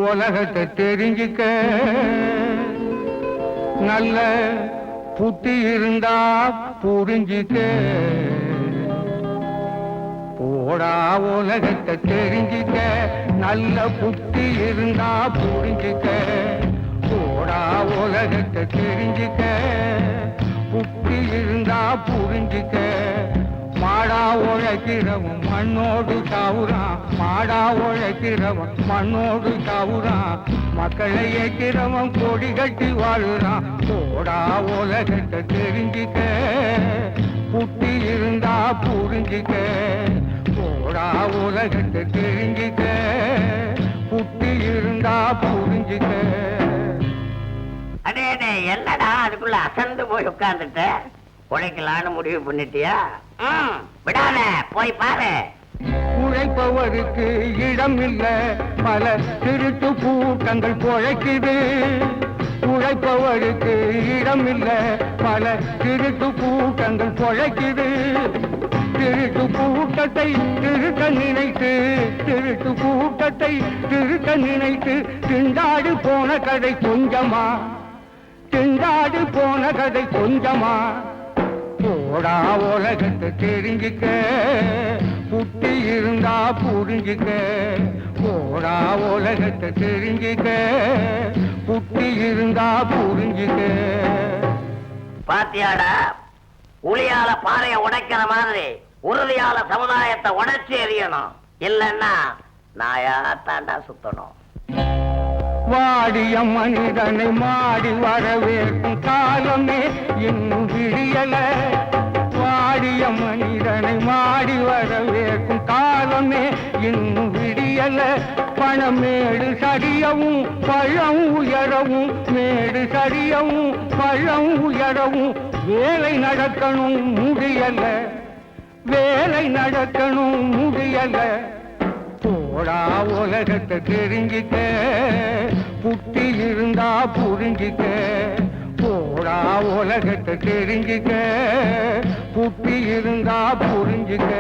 உலகத்தை தெரிஞ்சுக்க நல்ல புத்தி இருந்தா புரிஞ்சுக்க போடா உலகத்தை தெரிஞ்சுக்க நல்ல புத்தி இருந்தா புரிஞ்சுக்க போடா உலகத்தை தெரிஞ்சுக்க புத்தி இருந்தா புரிஞ்சுக்க மாடா உழைக்கிறவன் மண்ணோடு சாவுறான் மாடா உழைக்கிறவன் மண்ணோடு சாவுறான் மக்களை ஏற்கிறவன் கொடி கட்டி வாழுறான் போடா உலகத்தை தெரிஞ்சுக்க புத்தி இருந்தா புரிஞ்சுக்க போடா உலகத்தை தெரிஞ்சுக்க புத்தி இருந்தா புரிஞ்சுக்க. அடே என்னடா அதுக்குள்ள அசந்து போய் உட்கார்ந்துட்ட? உழைக்கலான்னு முடிவு பண்ணிட்டியா? விடாத, போய் பாரு. உழைப்பவருக்கு இடம் இல்ல, பல திருட்டு கூட்டங்கள் பொழைக்குது. உழைப்பவருக்கு இடம் இல்ல, பல திருட்டு கூட்டங்கள் பொழைக்குது. திருட்டு கூட்டத்தை திருக்க நினைத்து திருட்டு கூட்டத்தை திருக்க நினைத்து திண்டாடு போன கதை கொஞ்சமா திண்டாடு போன கதை கொஞ்சமா. போடா உலகத்தை தெரிஞ்சுக்க புத்தி இருந்தா புரிஞ்சுக்க போடா உலகத்தை தெரிஞ்சுக்க புத்தி இருந்தா புரிஞ்சுக்க. பாத்தியாடா, உளியால பாறைய உடைக்கிற மாதிரி உறுதியால சமுதாயத்தை உடைச்சு எறியணும். இல்லன்னா நாயா தாண்டா சுத்தணும். வாடிய மனிதனை மாடி வரவேற்கும் காலமே இன்னும் விடியல. வாடிய மனிதனை மாடி வரவேற்கும் காலமே இன்னும் விடியல. பணமேடு சரியவும் பழம் உயரவும் மேடு சரியவும் பழம் உயரவும் வேலை நடக்கணும் முடியல வேலை நடக்கணும் முடியல. போடா உலகத்தை தெரிஞ்சுக்க புத்தி இருந்தா புரிஞ்சுக்க போடா உலகத்தை தெரிஞ்சுக்க புத்தி இருந்தா புரிஞ்சுக்க.